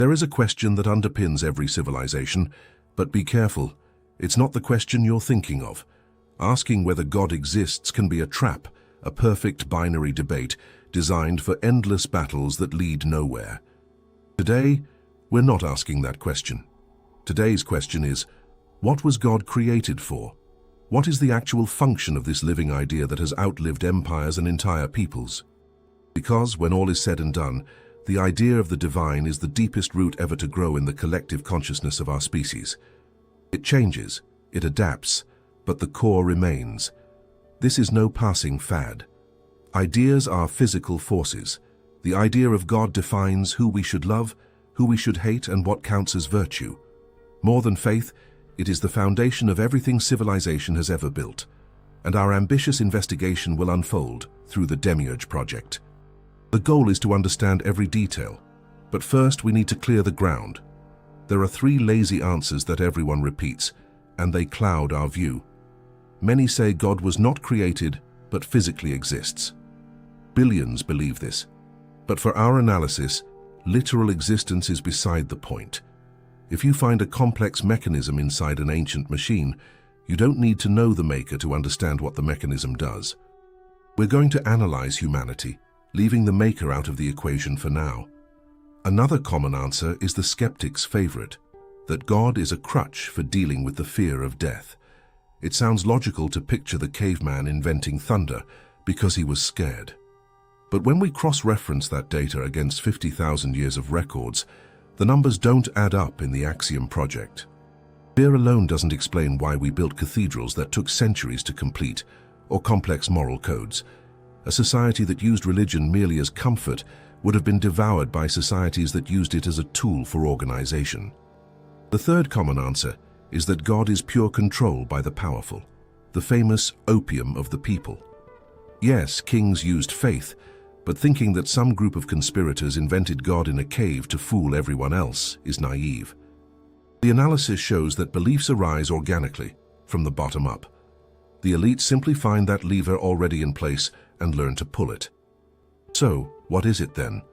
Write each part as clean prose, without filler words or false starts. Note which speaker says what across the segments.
Speaker 1: There is a question that underpins every civilization, but be careful, it's not the question you're thinking of. Asking whether God exists can be a trap, a perfect binary debate designed for endless battles that lead nowhere. Today, we're not asking that question. Today's question is, what was God created for? What is the actual function of this living idea that has outlived empires and entire peoples? Because, when all is said and done, the idea of the divine is the deepest root ever to grow in the collective consciousness of our species. It changes, it adapts, but the core remains. This is no passing fad. Ideas are physical forces. The idea of God defines who we should love, who we should hate, and what counts as virtue. More than faith, it is the foundation of everything civilization has ever built, and our ambitious investigation will unfold through the Demiurge Project. The goal is to understand every detail, but first we need to clear the ground. There are three lazy answers that everyone repeats, and they cloud our view. Many say God was not created, but physically exists. Billions believe this, but for our analysis, literal existence is beside the point. If you find a complex mechanism inside an ancient machine, you don't need to know the maker to understand what the mechanism does. We're going to analyze humanity, leaving the maker out of the equation for now. Another common answer is the skeptic's favorite, that God is a crutch for dealing with the fear of death. It sounds logical to picture the caveman inventing thunder because he was scared. But when we cross-reference that data against 50,000 years of records, the numbers don't add up in the Axiom Project. Fear alone doesn't explain why we built cathedrals that took centuries to complete, or complex moral codes. A society that used religion merely as comfort would have been devoured by societies that used it as a tool for organization. The third common answer is that God is pure control by the powerful, the famous opium of the people. Yes, kings used faith, but thinking that some group of conspirators invented God in a cave to fool everyone else is naive. The analysis shows that beliefs arise organically, from the bottom up. The elite simply find that lever already in place and learn to pull it. So, what is it then?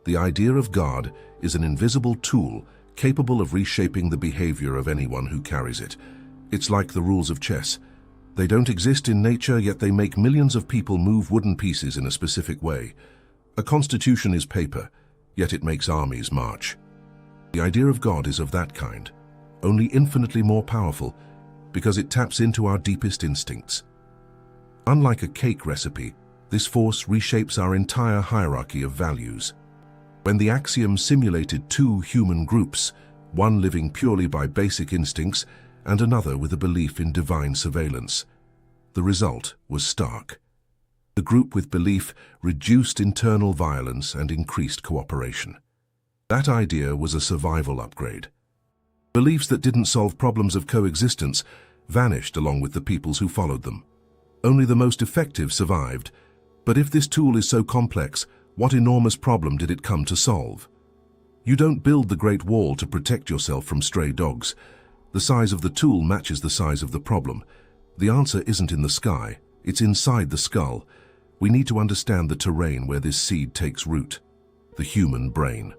Speaker 1: The idea of God is an invisible tool capable of reshaping the behavior of anyone who carries it. It's like the rules of chess. They don't exist in nature, yet they make millions of people move wooden pieces in a specific way. A constitution is paper, yet it makes armies march. The idea of God is of that kind, only infinitely more powerful, because it taps into our deepest instincts. Unlike a cake recipe, this force reshapes our entire hierarchy of values. When the axiom simulated two human groups, one living purely by basic instincts and another with a belief in divine surveillance, the result was stark. The group with belief reduced internal violence and increased cooperation. That idea was a survival upgrade. Beliefs that didn't solve problems of coexistence vanished along with the peoples who followed them. Only the most effective survived. But if this tool is so complex, what enormous problem did it come to solve? You don't build the Great Wall to protect yourself from stray dogs. The size of the tool matches the size of the problem. The answer isn't in the sky, it's inside the skull. We need to understand the terrain where this seed takes root, the human brain.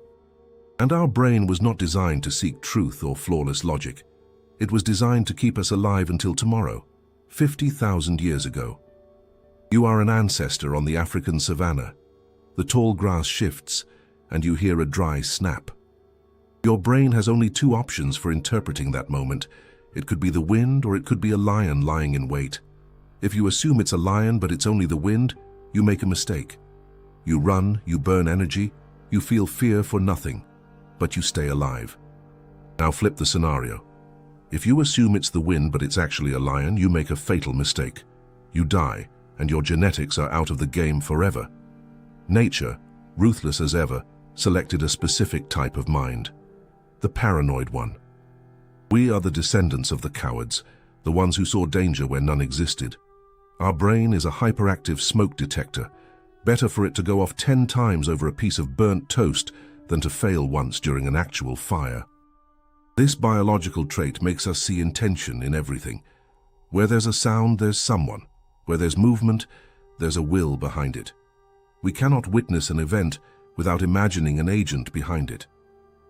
Speaker 1: And our brain was not designed to seek truth or flawless logic. It was designed to keep us alive until tomorrow, 50,000 years ago. You are an ancestor on the African savannah. The tall grass shifts, and you hear a dry snap. Your brain has only two options for interpreting that moment. It could be the wind, or it could be a lion lying in wait. If you assume it's a lion but it's only the wind, you make a mistake. You run, you burn energy, you feel fear for nothing, but you stay alive. Now flip the scenario. If you assume it's the wind but it's actually a lion, you make a fatal mistake. You die, and your genetics are out of the game forever. Nature, ruthless as ever, selected a specific type of mind, the paranoid one. We are the descendants of the cowards, the ones who saw danger where none existed. Our brain is a hyperactive smoke detector. Better for it to go off 10 times over a piece of burnt toast than to fail once during an actual fire. This biological trait makes us see intention in everything. Where there's a sound, there's someone. Where there's movement, there's a will behind it. We cannot witness an event without imagining an agent behind it.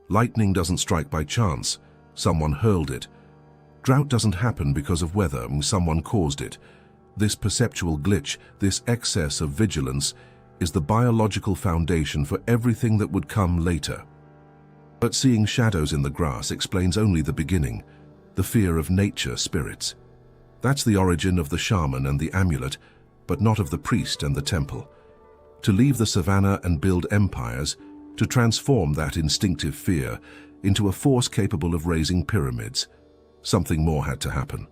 Speaker 1: Lightning doesn't strike by chance. Someone hurled it. Drought doesn't happen because of weather. Someone caused it. This perceptual glitch, this excess of vigilance, is the biological foundation for everything that would come later. But seeing shadows in the grass explains only the beginning, the fear of nature spirits. That's the origin of the shaman and the amulet, but not of the priest and the temple. To leave the savannah and build empires, to transform that instinctive fear into a force capable of raising pyramids, something more had to happen.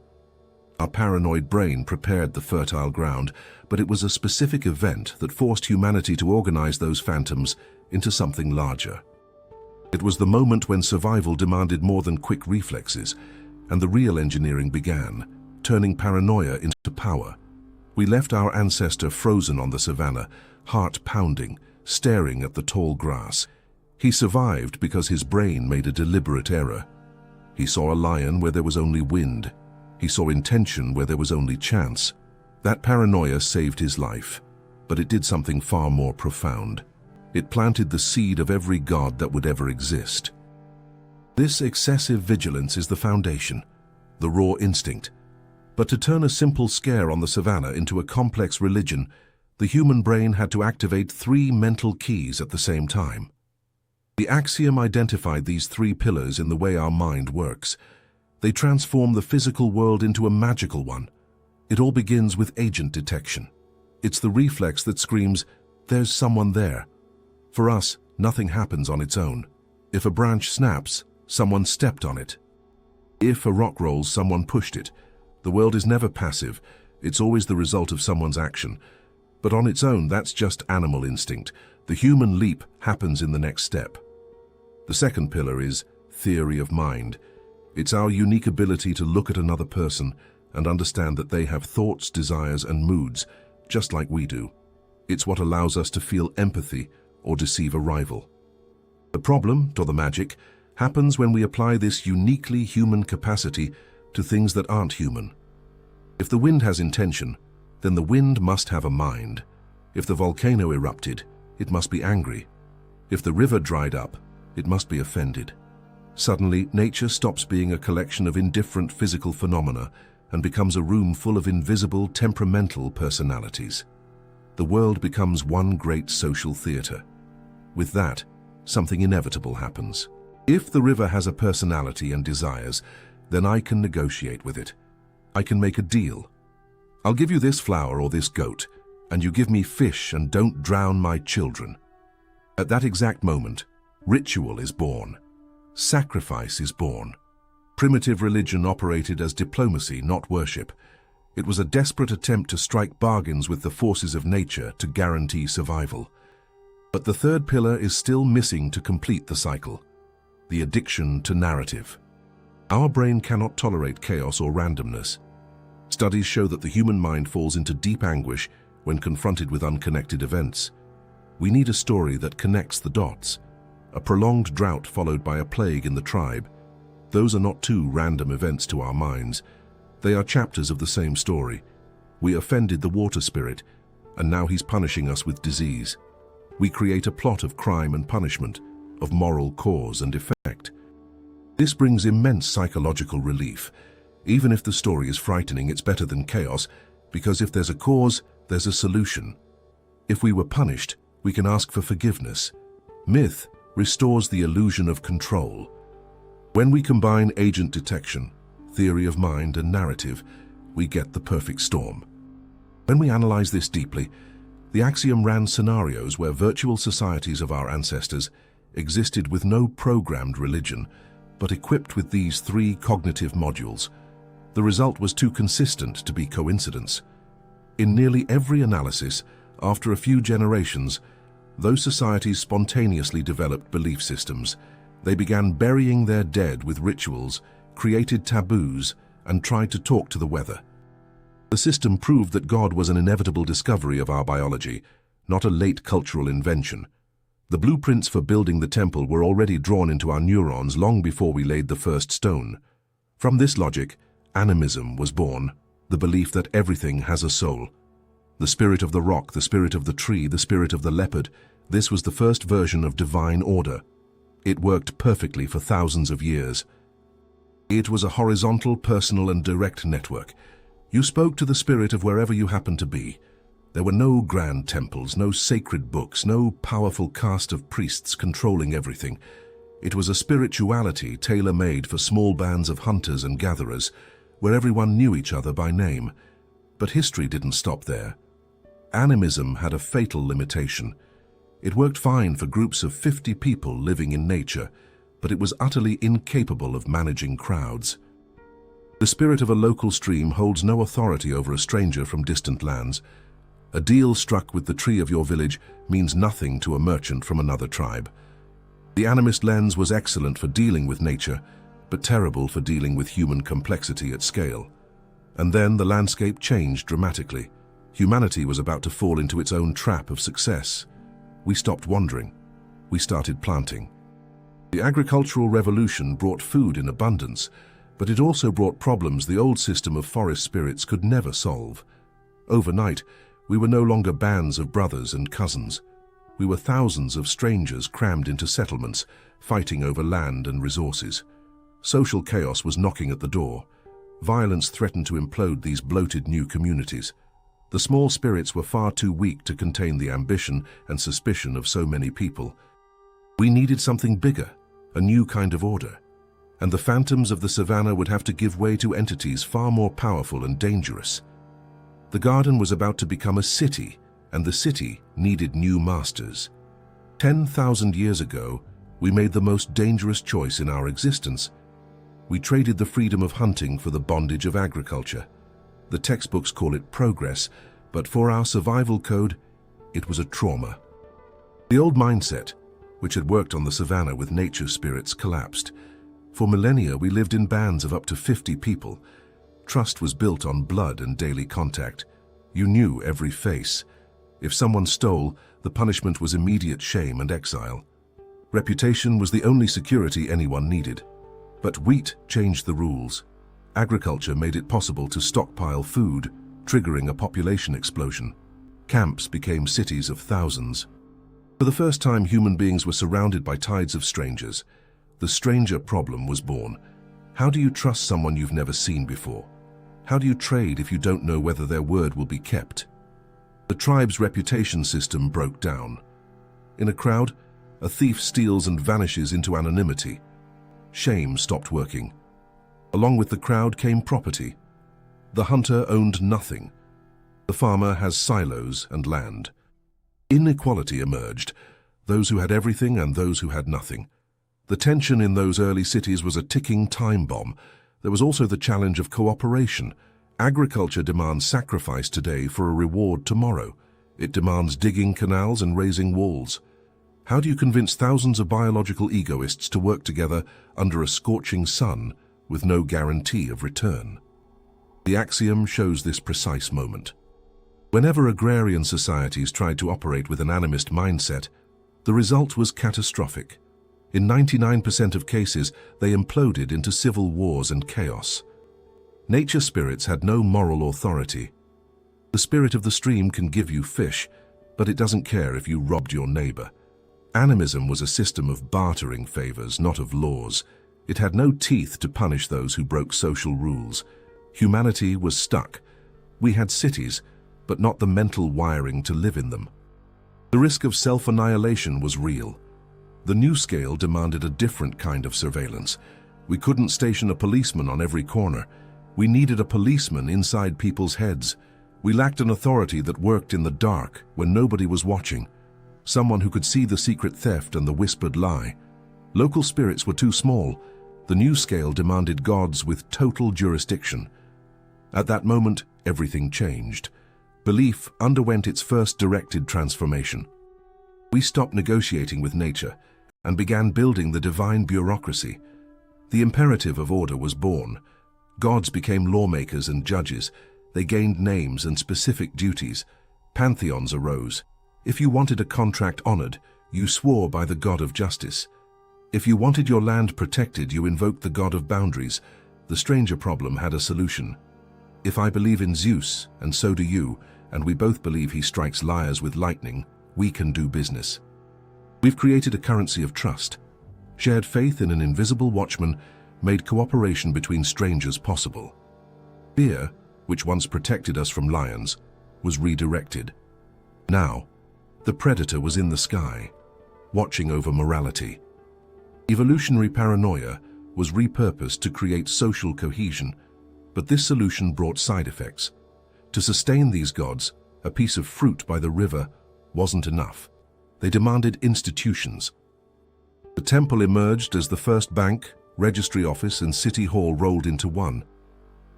Speaker 1: Our paranoid brain prepared the fertile ground, but it was a specific event that forced humanity to organize those phantoms into something larger. It was the moment when survival demanded more than quick reflexes, and the real engineering began, turning paranoia into power. We left our ancestor frozen on the savannah, heart pounding, staring at the tall grass. He survived because his brain made a deliberate error. He saw a lion where there was only wind. He saw intention where there was only chance. That paranoia saved his life, but it did something far more profound. It planted the seed of every god that would ever exist. This excessive vigilance is the foundation, the raw instinct. But to turn a simple scare on the savannah into a complex religion, the human brain had to activate 3 mental keys at the same time. The axiom identified these 3 pillars in the way our mind works. They transform the physical world into a magical one. It all begins with agent detection. It's the reflex that screams, "There's someone there." For us, nothing happens on its own. If a branch snaps, someone stepped on it. If a rock rolls, someone pushed it. The world is never passive. It's always the result of someone's action. But on its own, that's just animal instinct. The human leap happens in the next step. The second pillar is theory of mind. It's our unique ability to look at another person and understand that they have thoughts, desires, and moods, just like we do. It's what allows us to feel empathy or deceive a rival. The problem, or the magic, happens when we apply this uniquely human capacity to things that aren't human. If the wind has intention, then the wind must have a mind. If the volcano erupted, it must be angry. If the river dried up, it must be offended. Suddenly, nature stops being a collection of indifferent physical phenomena and becomes a room full of invisible, temperamental personalities. The world becomes one great social theater. With that, something inevitable happens. If the river has a personality and desires, then I can negotiate with it. I can make a deal. I'll give you this flower or this goat, and you give me fish and don't drown my children. At that exact moment, ritual is born. Sacrifice is born. Primitive religion operated as diplomacy, not worship. It was a desperate attempt to strike bargains with the forces of nature to guarantee survival. But the third pillar is still missing to complete the cycle: the addiction to narrative. Our brain cannot tolerate chaos or randomness. Studies show that the human mind falls into deep anguish when confronted with unconnected events. We need a story that connects the dots. A prolonged drought followed by a plague in the tribe. Those are not 2 random events to our minds. They are chapters of the same story. We offended the water spirit, and now he's punishing us with disease. We create a plot of crime and punishment, of moral cause and effect. This brings immense psychological relief. Even if the story is frightening, it's better than chaos, because if there's a cause, there's a solution. If we were punished, we can ask for forgiveness. Myth restores the illusion of control. When we combine agent detection, theory of mind, and narrative, we get the perfect storm. When we analyze this deeply, the axiom ran scenarios where virtual societies of our ancestors existed with no programmed religion, but equipped with these 3 cognitive modules. The result was too consistent to be coincidence. In nearly every analysis, after a few generations, those societies spontaneously developed belief systems. They began burying their dead with rituals, created taboos, and tried to talk to the weather. The system proved that God was an inevitable discovery of our biology, not a late cultural invention. The blueprints for building the temple were already drawn into our neurons long before we laid the first stone. From this logic, animism was born, the belief that everything has a soul. The spirit of the rock, the spirit of the tree, the spirit of the leopard. This was the first version of divine order. It worked perfectly for thousands of years. It was a horizontal, personal, and direct network. You spoke to the spirit of wherever you happened to be. There were no grand temples, no sacred books, no powerful caste of priests controlling everything. It was a spirituality tailor-made for small bands of hunters and gatherers, where everyone knew each other by name. But history didn't stop there. Animism had a fatal limitation. It worked fine for groups of 50 people living in nature, but it was utterly incapable of managing crowds. The spirit of a local stream holds no authority over a stranger from distant lands. A deal struck with the tree of your village means nothing to a merchant from another tribe. The animist lens was excellent for dealing with nature, but terrible for dealing with human complexity at scale. And then the landscape changed dramatically. Humanity was about to fall into its own trap of success. We stopped wandering. We started planting. The agricultural revolution brought food in abundance, but it also brought problems the old system of forest spirits could never solve. Overnight, we were no longer bands of brothers and cousins. We were thousands of strangers crammed into settlements, fighting over land and resources. Social chaos was knocking at the door. Violence threatened to implode these bloated new communities. The small spirits were far too weak to contain the ambition and suspicion of so many people. We needed something bigger, a new kind of order. And the phantoms of the savannah would have to give way to entities far more powerful and dangerous. The garden was about to become a city, and the city needed new masters. 10,000 years ago, we made the most dangerous choice in our existence. We traded the freedom of hunting for the bondage of agriculture. The textbooks call it progress, but for our survival code, it was a trauma. The old mindset, which had worked on the savannah with nature spirits, collapsed. For millennia, we lived in bands of up to 50 people. Trust was built on blood and daily contact. You knew every face. If someone stole, the punishment was immediate shame and exile. Reputation was the only security anyone needed. But wheat changed the rules. Agriculture made it possible to stockpile food, triggering a population explosion. Camps became cities of thousands. For the first time, human beings were surrounded by tides of strangers. The stranger problem was born. How do you trust someone you've never seen before? How do you trade if you don't know whether their word will be kept? The tribe's reputation system broke down. In a crowd, a thief steals and vanishes into anonymity. Shame stopped working. Along with the crowd came property. The hunter owned nothing. The farmer has silos and land. Inequality emerged, those who had everything and those who had nothing. The tension in those early cities was a ticking time bomb. There was also the challenge of cooperation. Agriculture demands sacrifice today for a reward tomorrow. It demands digging canals and raising walls. How do you convince thousands of biological egoists to work together under a scorching sun with no guarantee of return? The axiom shows this precise moment. Whenever agrarian societies tried to operate with an animist mindset, the result was catastrophic. In 99% of cases, they imploded into civil wars and chaos. Nature spirits had no moral authority. The spirit of the stream can give you fish, but it doesn't care if you robbed your neighbor. Animism was a system of bartering favors, not of laws. It had no teeth to punish those who broke social rules. Humanity was stuck. We had cities, but not the mental wiring to live in them. The risk of self-annihilation was real. The new scale demanded a different kind of surveillance. We couldn't station a policeman on every corner. We needed a policeman inside people's heads. We lacked an authority that worked in the dark when nobody was watching. Someone who could see the secret theft and the whispered lie. Local spirits were too small. The new scale demanded gods with total jurisdiction. At that moment, everything changed. Belief underwent its first directed transformation. We stopped negotiating with nature and began building the divine bureaucracy. The imperative of order was born. Gods became lawmakers and judges. They gained names and specific duties. Pantheons arose. If you wanted a contract honored, you swore by the god of justice. If you wanted your land protected, you invoked the god of boundaries. The stranger problem had a solution. If I believe in Zeus, and so do you, and we both believe he strikes liars with lightning, we can do business. We've created a currency of trust. Shared faith in an invisible watchman made cooperation between strangers possible. Fear, which once protected us from lions, was redirected. Now, the predator was in the sky, watching over morality. Evolutionary paranoia was repurposed to create social cohesion, but this solution brought side effects. To sustain these gods, a piece of fruit by the river wasn't enough. They demanded institutions. The temple emerged as the first bank, registry office, and city hall rolled into one.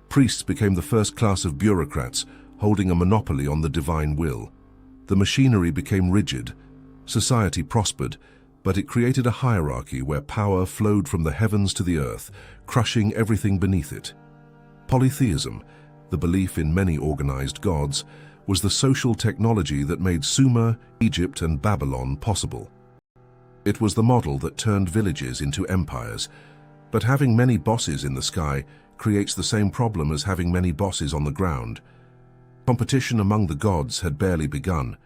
Speaker 1: Priests became the first class of bureaucrats, holding a monopoly on the divine will. The machinery became rigid. Society prospered, but it created a hierarchy where power flowed from the heavens to the earth, crushing everything beneath it. Polytheism, the belief in many organized gods, was the social technology that made Sumer, Egypt, and Babylon possible. It was the model that turned villages into empires, but having many bosses in the sky creates the same problem as having many bosses on the ground. Competition among the gods had barely begun.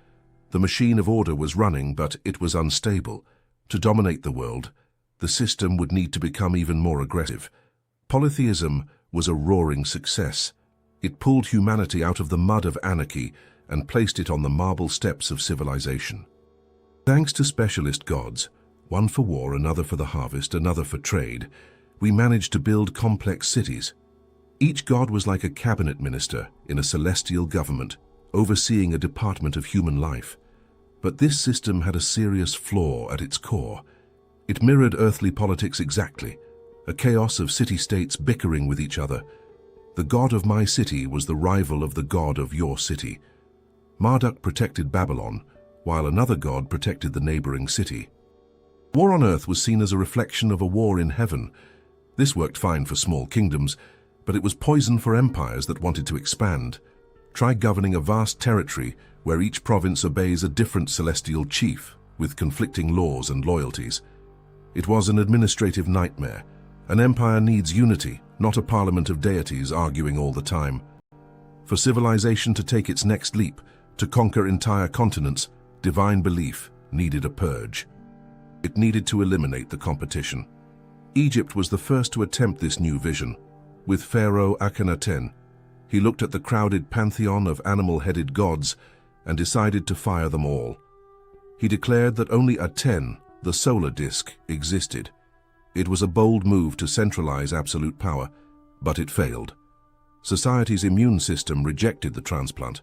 Speaker 1: The machine of order was running, but it was unstable. To dominate the world, the system would need to become even more aggressive. Polytheism was a roaring success. It pulled humanity out of the mud of anarchy and placed it on the marble steps of civilization. Thanks to specialist gods, one for war, another for the harvest, another for trade, we managed to build complex cities. Each god was like a cabinet minister in a celestial government, overseeing a department of human life. But this system had a serious flaw at its core. It mirrored earthly politics exactly, a chaos of city-states bickering with each other. The god of my city was the rival of the god of your city. Marduk protected Babylon, while another god protected the neighboring city. War on earth was seen as a reflection of a war in heaven. This worked fine for small kingdoms, but it was poison for empires that wanted to expand. Try governing a vast territory where each province obeys a different celestial chief with conflicting laws and loyalties. It was an administrative nightmare. An empire needs unity, not a parliament of deities arguing all the time. For civilization to take its next leap, to conquer entire continents, divine belief needed a purge. It needed to eliminate the competition. Egypt was the first to attempt this new vision. With Pharaoh Akhenaten, he looked at the crowded pantheon of animal-headed gods and decided to fire them all. He declared that only Aten, the solar disk, existed. It was a bold move to centralize absolute power, but it failed. Society's immune system rejected the transplant.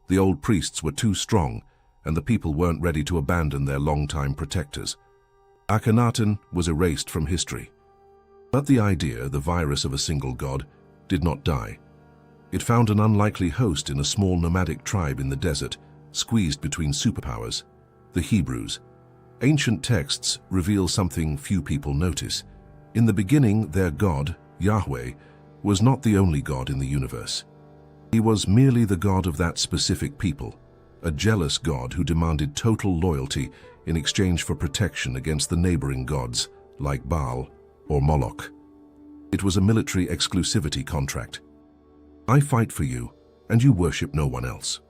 Speaker 1: The old priests were too strong, and the people weren't ready to abandon their longtime protectors. Akhenaten was erased from history. But the idea, the virus of a single god, did not die. It found an unlikely host in a small nomadic tribe in the desert, squeezed between superpowers, the Hebrews. Ancient texts reveal something few people notice. In the beginning, their god, Yahweh, was not the only god in the universe. He was merely the god of that specific people, a jealous god who demanded total loyalty in exchange for protection against the neighboring gods, like Baal or Moloch. It was a military exclusivity contract. I fight for you, and you worship no one else.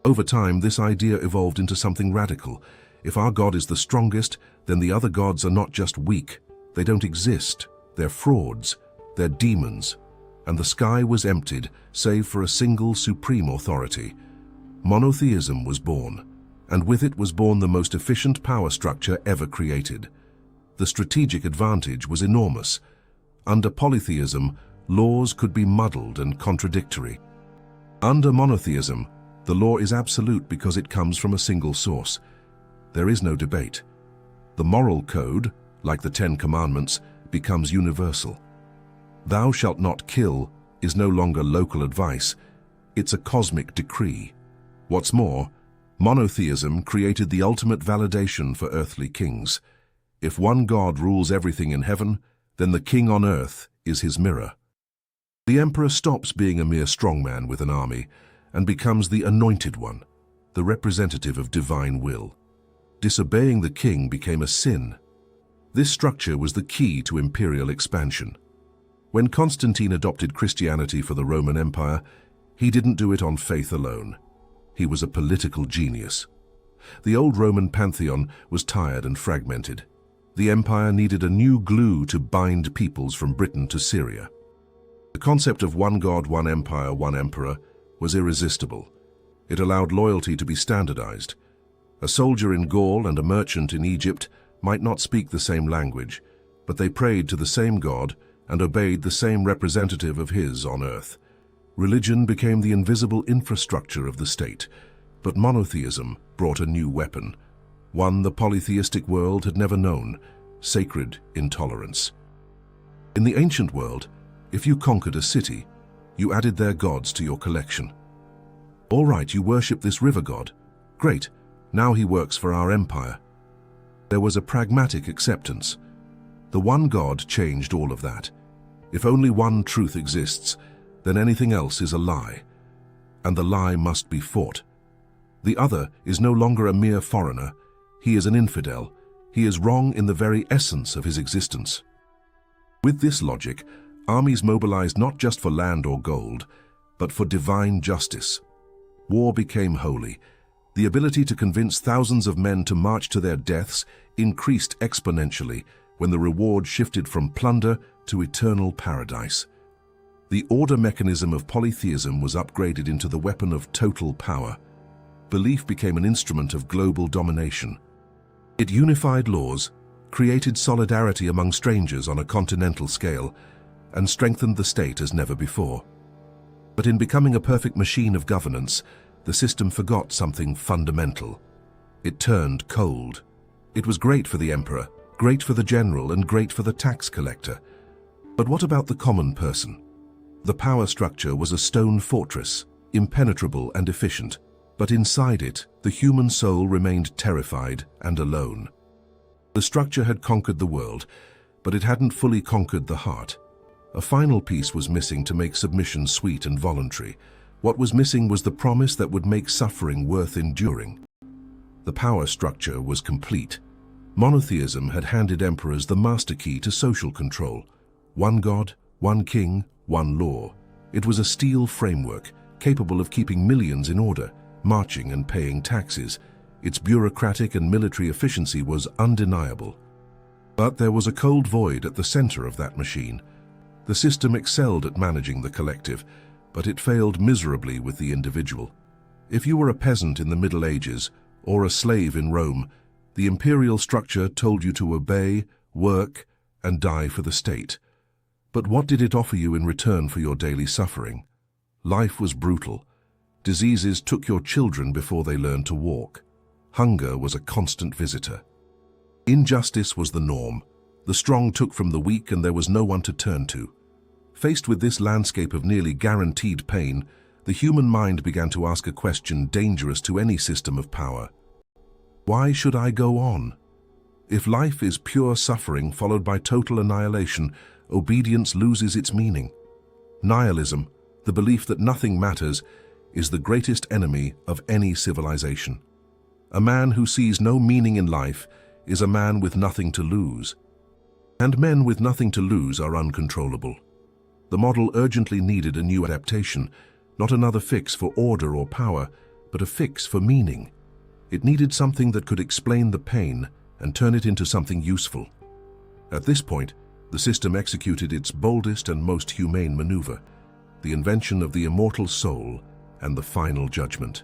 Speaker 1: Over time, this idea evolved into something radical. If our God is the strongest, then the other gods are not just weak. They don't exist. They're frauds. They're demons. And the sky was emptied, save for a single supreme authority. Monotheism was born, and with it was born the most efficient power structure ever created. The strategic advantage was enormous. Under polytheism, laws could be muddled and contradictory. Under monotheism, the law is absolute because it comes from a single source. There is no debate. The moral code, like the Ten Commandments, becomes universal. Thou shalt not kill is no longer local advice, it's a cosmic decree. What's more, monotheism created the ultimate validation for earthly kings. If one God rules everything in heaven, then the king on earth is his mirror. The emperor stops being a mere strongman with an army and becomes the anointed one, the representative of divine will. Disobeying the king became a sin. This structure was the key to imperial expansion. When Constantine adopted Christianity for the Roman Empire, he didn't do it on faith alone. He was a political genius. The old Roman pantheon was tired and fragmented. The empire needed a new glue to bind peoples from Britain to Syria. The concept of one god, one empire, one emperor was irresistible. It allowed loyalty to be standardized. A soldier in Gaul and a merchant in Egypt might not speak the same language, but they prayed to the same God and obeyed the same representative of his on earth. Religion became the invisible infrastructure of the state, but monotheism brought a new weapon, one the polytheistic world had never known: sacred intolerance. In the ancient world, if you conquered a city, you added their gods to your collection. All right, you worship this river god. Great, now he works for our empire. There was a pragmatic acceptance. The one God changed all of that. If only one truth exists, then anything else is a lie, and the lie must be fought. The other is no longer a mere foreigner. He is an infidel. He is wrong in the very essence of his existence. With this logic, armies mobilized not just for land or gold, but for divine justice. War became holy. The ability to convince thousands of men to march to their deaths increased exponentially when the reward shifted from plunder to eternal paradise. The order mechanism of polytheism was upgraded into the weapon of total power. Belief became an instrument of global domination. It unified laws, created solidarity among strangers on a continental scale, and strengthened the state as never before. But in becoming a perfect machine of governance, the system forgot something fundamental. It turned cold. It was great for the emperor, great for the general, and great for the tax collector. But what about the common person? The power structure was a stone fortress, impenetrable and efficient, but inside it, the human soul remained terrified and alone. The structure had conquered the world, but it hadn't fully conquered the heart. A final piece was missing to make submission sweet and voluntary. What was missing was the promise that would make suffering worth enduring. The power structure was complete. Monotheism had handed emperors the master key to social control. One god, one king, one law. It was a steel framework, capable of keeping millions in order, marching and paying taxes. Its bureaucratic and military efficiency was undeniable. But there was a cold void at the center of that machine. The system excelled at managing the collective, but it failed miserably with the individual. If you were a peasant in the Middle Ages or a slave in Rome, the imperial structure told you to obey, work, and die for the state. But what did it offer you in return for your daily suffering? Life was brutal. Diseases took your children before they learned to walk. Hunger was a constant visitor. Injustice was the norm. The strong took from the weak, and there was no one to turn to. Faced with this landscape of nearly guaranteed pain, the human mind began to ask a question dangerous to any system of power. Why should I go on? If life is pure suffering followed by total annihilation, obedience loses its meaning. Nihilism, the belief that nothing matters, is the greatest enemy of any civilization. A man who sees no meaning in life is a man with nothing to lose. And men with nothing to lose are uncontrollable. The model urgently needed a new adaptation, not another fix for order or power, but a fix for meaning. It needed something that could explain the pain and turn it into something useful. At this point, the system executed its boldest and most humane maneuver, the invention of the immortal soul and the final judgment.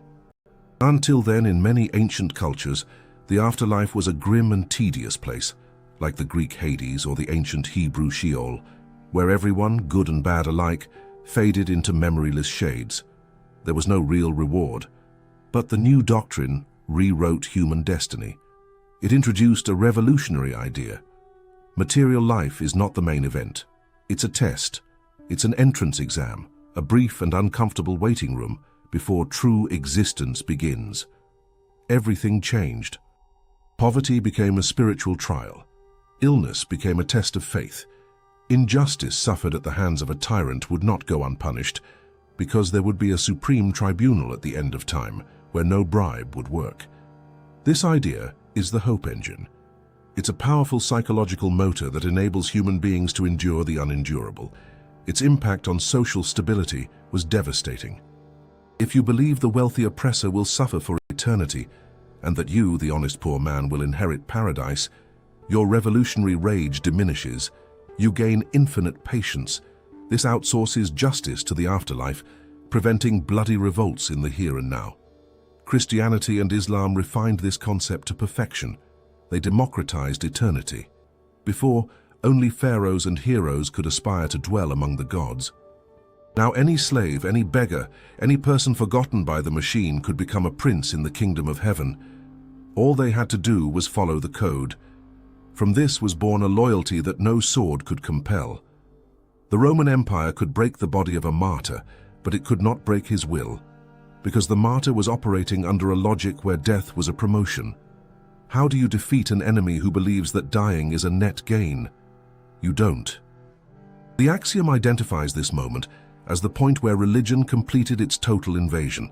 Speaker 1: Until then, in many ancient cultures, the afterlife was a grim and tedious place, like the Greek Hades or the ancient Hebrew Sheol, where everyone, good and bad alike, faded into memoryless shades. There was no real reward. But the new doctrine rewrote human destiny. It introduced a revolutionary idea. Material life is not the main event. It's a test. It's an entrance exam, a brief and uncomfortable waiting room before true existence begins. Everything changed. Poverty became a spiritual trial. Illness became a test of faith. Injustice suffered at the hands of a tyrant would not go unpunished, because there would be a supreme tribunal at the end of time where no bribe would work. This idea is the hope engine. It's a powerful psychological motor that enables human beings to endure the unendurable. Its impact on social stability was devastating. If you believe the wealthy oppressor will suffer for eternity, and that you, the honest poor man, will inherit paradise, Your revolutionary rage diminishes. You gain infinite patience. This outsources justice to the afterlife, preventing bloody revolts in the here and now. Christianity and Islam refined this concept to perfection. They democratized eternity. Before, only pharaohs and heroes could aspire to dwell among the gods. Now any slave, any beggar, any person forgotten by the machine could become a prince in the kingdom of heaven. All they had to do was follow the code. From this was born a loyalty that no sword could compel. The Roman Empire could break the body of a martyr, but it could not break his will, because the martyr was operating under a logic where death was a promotion. How do you defeat an enemy who believes that dying is a net gain? You don't. The axiom identifies this moment as the point where religion completed its total invasion.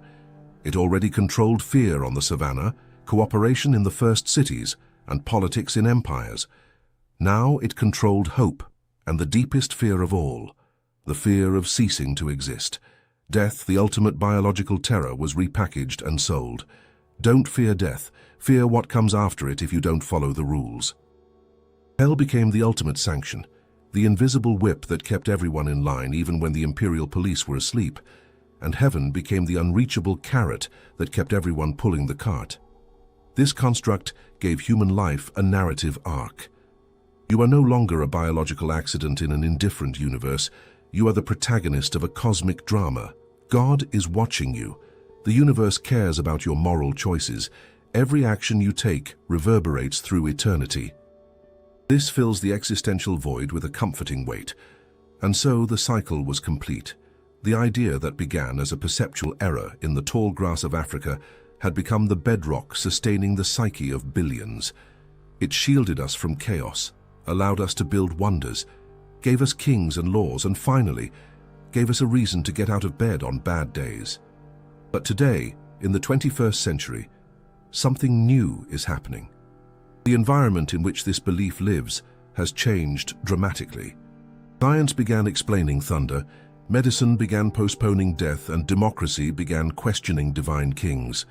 Speaker 1: It already controlled fear on the savannah, cooperation in the first cities, and politics in empires. Now it controlled hope, and the deepest fear of all, the fear of ceasing to exist. Death, the ultimate biological terror, was repackaged and sold. Don't fear death. Fear what comes after it if you don't follow the rules. Hell became the ultimate sanction, the invisible whip that kept everyone in line even when the imperial police were asleep, and heaven became the unreachable carrot that kept everyone pulling the cart. This construct gave human life a narrative arc. You are no longer a biological accident in an indifferent universe. You are the protagonist of a cosmic drama. God is watching you. The universe cares about your moral choices. Every action you take reverberates through eternity. This fills the existential void with a comforting weight. And so the cycle was complete. The idea that began as a perceptual error in the tall grass of Africa had become the bedrock sustaining the psyche of billions. It shielded us from chaos, allowed us to build wonders, gave us kings and laws, and finally, gave us a reason to get out of bed on bad days. But today, in the 21st century, something new is happening. The environment in which this belief lives has changed dramatically. Science began explaining thunder, medicine began postponing death, and democracy began questioning divine kings.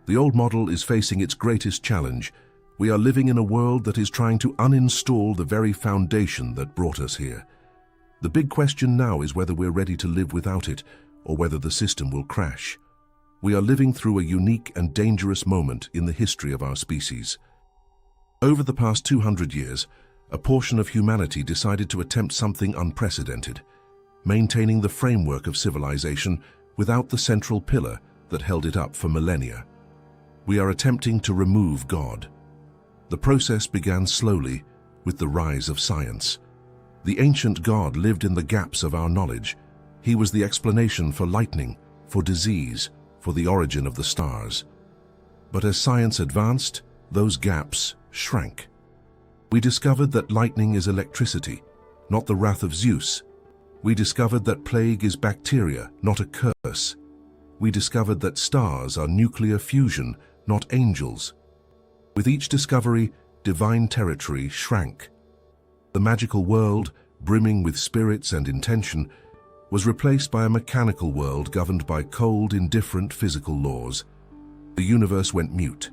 Speaker 1: The old model is facing its greatest challenge. We are living in a world that is trying to uninstall the very foundation that brought us here. The big question now is whether we're ready to live without it, or whether the system will crash. We are living through a unique and dangerous moment in the history of our species. Over the past 200 years, a portion of humanity decided to attempt something unprecedented, maintaining the framework of civilization without the central pillar that held it up for millennia. We are attempting to remove God. The process began slowly with the rise of science. The ancient God lived in the gaps of our knowledge. He was the explanation for lightning, for disease, for the origin of the stars. But as science advanced, those gaps shrank. We discovered that lightning is electricity, not the wrath of Zeus. We discovered that plague is bacteria, not a curse. We discovered that stars are nuclear fusion, not angels. With each discovery, divine territory shrank. The magical world, brimming with spirits and intention, was replaced by a mechanical world governed by cold, indifferent physical laws. The universe went mute.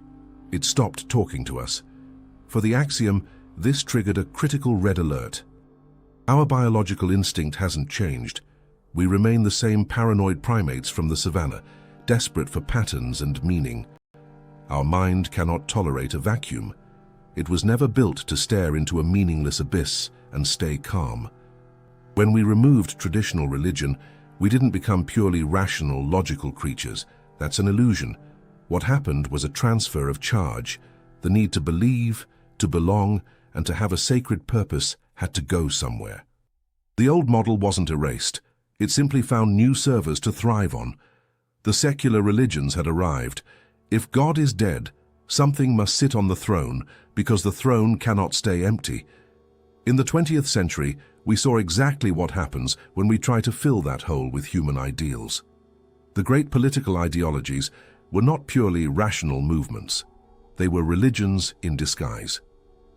Speaker 1: It stopped talking to us. For the axiom, this triggered a critical red alert. Our biological instinct hasn't changed. We remain the same paranoid primates from the savannah, desperate for patterns and meaning. Our mind cannot tolerate a vacuum. It was never built to stare into a meaningless abyss and stay calm. When we removed traditional religion, we didn't become purely rational, logical creatures. That's an illusion. What happened was a transfer of charge. The need to believe, to belong, and to have a sacred purpose had to go somewhere. The old model wasn't erased. It simply found new servers to thrive on. The secular religions had arrived. If God is dead, something must sit on the throne, because the throne cannot stay empty. In the 20th century, we saw exactly what happens when we try to fill that hole with human ideals. The great political ideologies were not purely rational movements. They were religions in disguise.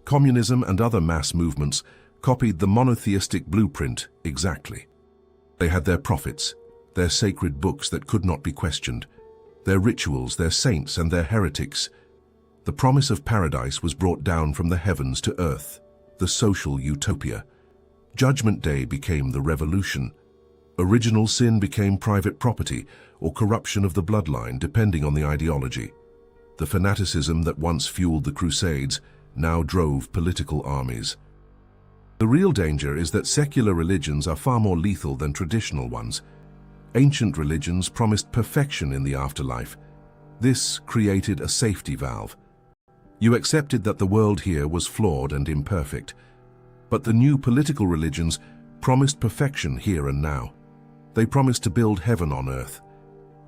Speaker 1: Communism and other mass movements copied the monotheistic blueprint exactly. They had their prophets, their sacred books that could not be questioned, their rituals, their saints, and their heretics. The promise of paradise was brought down from the heavens to earth, the social utopia. Judgment Day became the revolution. Original sin became private property or corruption of the bloodline, depending on the ideology. The fanaticism that once fueled the Crusades now drove political armies. The real danger is that secular religions are far more lethal than traditional ones. Ancient religions promised perfection in the afterlife. This created a safety valve. You accepted that the world here was flawed and imperfect. But the new political religions promised perfection here and now. They promised to build heaven on earth.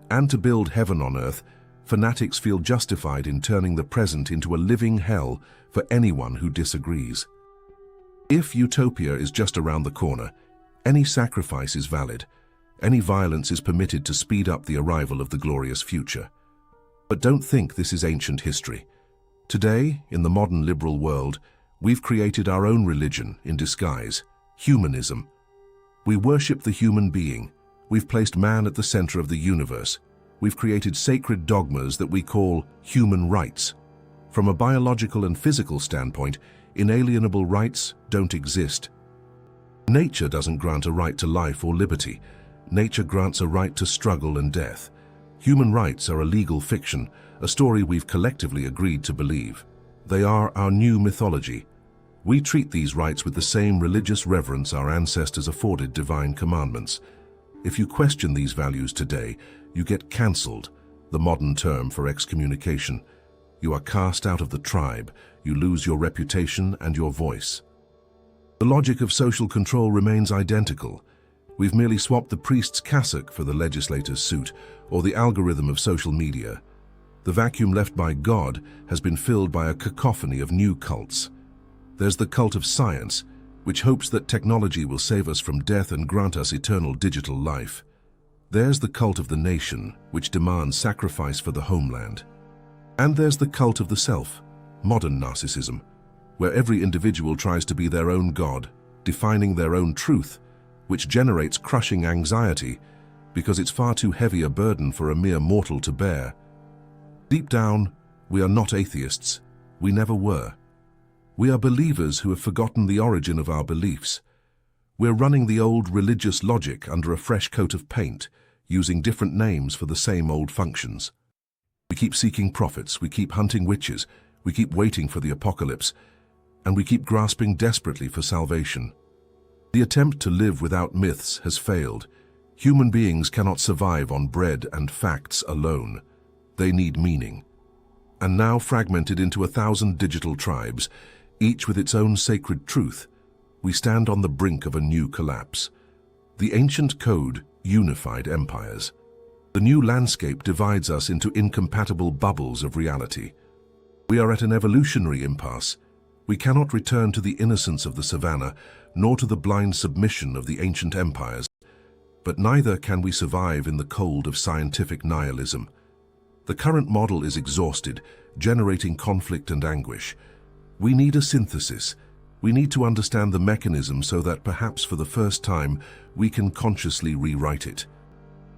Speaker 1: And to build heaven on earth, fanatics feel justified in turning the present into a living hell for anyone who disagrees. If utopia is just around the corner, any sacrifice is valid. Any violence is permitted to speed up the arrival of the glorious future. But don't think this is ancient history. Today, in the modern liberal world, we've created our own religion in disguise, humanism. We worship the human being. We've placed man at the center of the universe. We've created sacred dogmas that we call human rights. From a biological and physical standpoint, inalienable rights don't exist. Nature doesn't grant a right to life or liberty. Nature grants a right to struggle and death. Human rights are a legal fiction, a story we've collectively agreed to believe. They are our new mythology. We treat these rights with the same religious reverence our ancestors afforded divine commandments. If you question these values today, you get cancelled, the modern term for excommunication. You are cast out of the tribe, you lose your reputation and your voice. The logic of social control remains identical. We've merely swapped the priest's cassock for the legislator's suit, or the algorithm of social media. The vacuum left by God has been filled by a cacophony of new cults. There's the cult of science, which hopes that technology will save us from death and grant us eternal digital life. There's the cult of the nation, which demands sacrifice for the homeland. And there's the cult of the self, modern narcissism, where every individual tries to be their own god, defining their own truth, which generates crushing anxiety because it's far too heavy a burden for a mere mortal to bear. Deep down, we are not atheists. We never were. We are believers who have forgotten the origin of our beliefs. We're running the old religious logic under a fresh coat of paint, using different names for the same old functions. We keep seeking prophets, we keep hunting witches, we keep waiting for the apocalypse, and we keep grasping desperately for salvation. The attempt to live without myths has failed. Human beings cannot survive on bread and facts alone. They need meaning. And now fragmented into 1,000 digital tribes, each with its own sacred truth, we stand on the brink of a new collapse. The ancient code unified empires. The new landscape divides us into incompatible bubbles of reality. We are at an evolutionary impasse. We cannot return to the innocence of the savannah, nor to the blind submission of the ancient empires. But neither can we survive in the cold of scientific nihilism. The current model is exhausted, generating conflict and anguish. We need a synthesis. We need to understand the mechanism so that perhaps for the first time we can consciously rewrite it.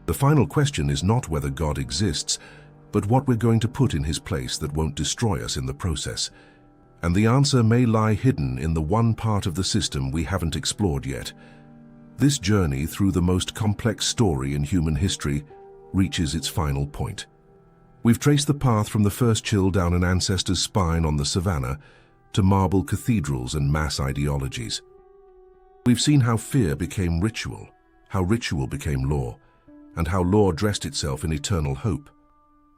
Speaker 1: The final question is not whether God exists, but what we're going to put in his place that won't destroy us in the process. And the answer may lie hidden in the one part of the system we haven't explored yet. This journey through the most complex story in human history reaches its final point. We've traced the path from the first chill down an ancestor's spine on the savannah to marble cathedrals and mass ideologies. We've seen how fear became ritual, how ritual became law, and how law dressed itself in eternal hope.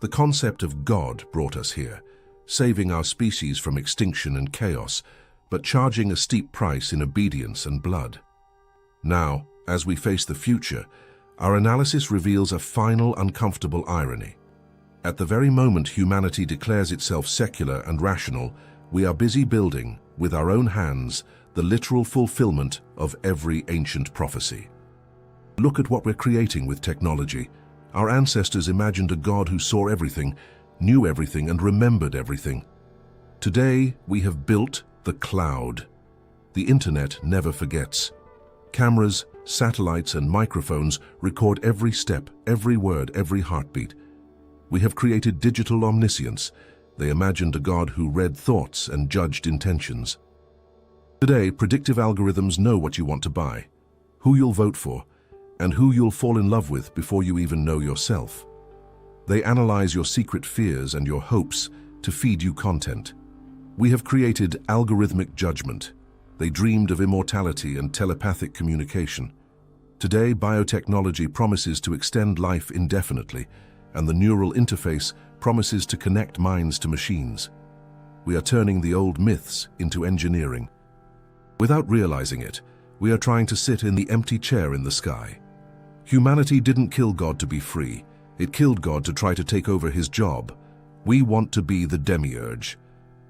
Speaker 1: The concept of God brought us here, saving our species from extinction and chaos, but charging a steep price in obedience and blood. Now, as we face the future, our analysis reveals a final uncomfortable irony. At the very moment humanity declares itself secular and rational, we are busy building, with our own hands, the literal fulfillment of every ancient prophecy. Look at what we're creating with technology. Our ancestors imagined a God who saw everything, knew everything, and remembered everything. Today, we have built the cloud. The internet never forgets. Cameras, satellites, and microphones record every step, every word, every heartbeat. We have created digital omniscience, They imagined a God who read thoughts and judged intentions. Today, predictive algorithms know what you want to buy, who you'll vote for, and who you'll fall in love with before you even know yourself. They analyze your secret fears and your hopes to feed you content. We have created algorithmic judgment. They dreamed of immortality and telepathic communication. Today, biotechnology promises to extend life indefinitely, and the neural interface promises to connect minds to machines. We are turning the old myths into engineering. Without realizing it, we are trying to sit in the empty chair in the sky. Humanity didn't kill God to be free. It killed God to try to take over his job. We want to be the demiurge.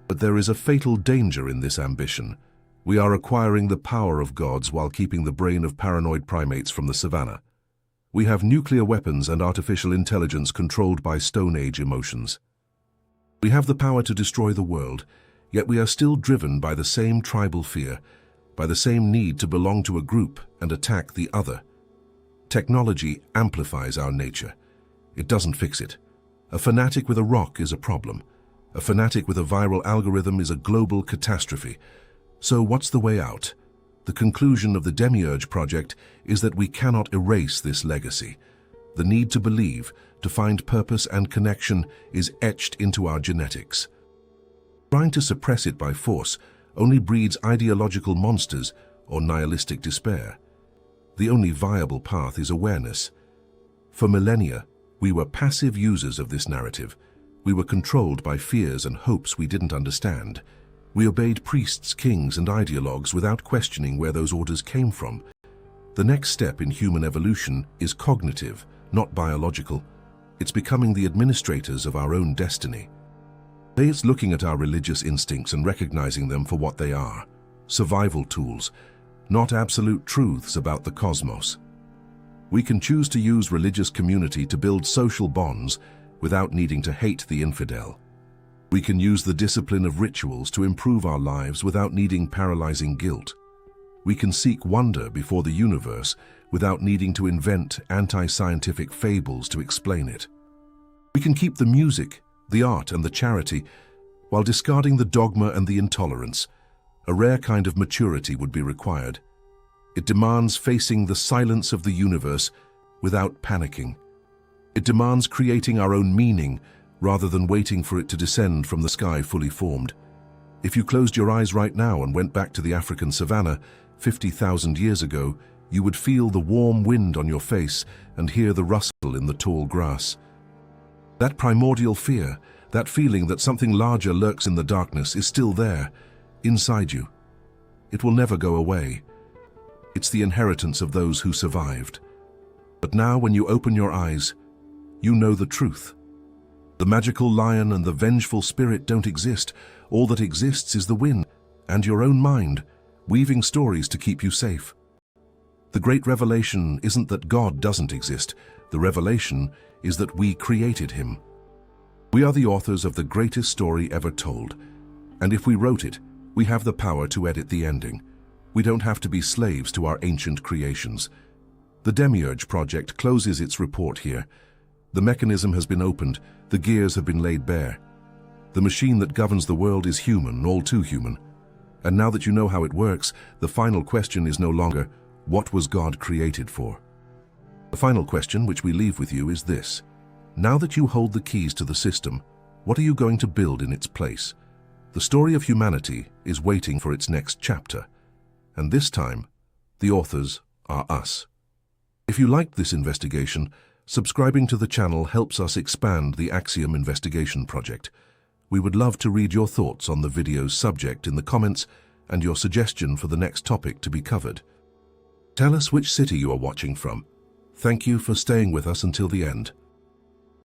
Speaker 1: But there is a fatal danger in this ambition. We are acquiring the power of gods while keeping the brain of paranoid primates from the savannah. We have nuclear weapons and artificial intelligence controlled by Stone Age emotions. We have the power to destroy the world, yet we are still driven by the same tribal fear, by the same need to belong to a group and attack the other. Technology amplifies our nature. It doesn't fix it. A fanatic with a rock is a problem. A fanatic with a viral algorithm is a global catastrophe. So what's the way out? The conclusion of the Demiurge project is that we cannot erase this legacy. The need to believe, to find purpose and connection is etched into our genetics. Trying to suppress it by force only breeds ideological monsters or nihilistic despair. The only viable path is awareness. For millennia, we were passive users of this narrative. We were controlled by fears and hopes we didn't understand. We obeyed priests, kings, and ideologues without questioning where those orders came from. The next step in human evolution is cognitive, not biological. It's becoming the administrators of our own destiny. Today it's looking at our religious instincts and recognizing them for what they are: survival tools, not absolute truths about the cosmos. We can choose to use religious community to build social bonds without needing to hate the infidel. We can use the discipline of rituals to improve our lives without needing paralyzing guilt. We can seek wonder before the universe without needing to invent anti-scientific fables to explain it. We can keep the music, the art, and the charity while discarding the dogma and the intolerance. A rare kind of maturity would be required. It demands facing the silence of the universe without panicking. It demands creating our own meaning rather than waiting for it to descend from the sky fully formed. If you closed your eyes right now and went back to the African savannah 50,000 years ago, you would feel the warm wind on your face and hear the rustle in the tall grass. That primordial fear, that feeling that something larger lurks in the darkness, is still there, inside you. It will never go away. It's the inheritance of those who survived. But now when you open your eyes, you know the truth. The magical lion and the vengeful spirit don't exist. All that exists is the wind and your own mind, weaving stories to keep you safe. The great revelation isn't that God doesn't exist. The revelation is that we created him. We are the authors of the greatest story ever told, and if we wrote it, we have the power to edit the ending. We don't have to be slaves to our ancient creations. The Demiurge project closes its report here. The mechanism has been opened, the gears have been laid bare. The machine that governs the world is human, all too human. And now that you know how it works, the final question is no longer, what was God created for? The final question which we leave with you is this: now that you hold the keys to the system, what are you going to build in its place? The story of humanity is waiting for its next chapter. And this time, the authors are us. If you liked this investigation, subscribing to the channel helps us expand the Axiom investigation project. We would love to read your thoughts on the video's subject in the comments and your suggestion for the next topic to be covered. Tell us which city you are watching from. Thank you for staying with us until the end.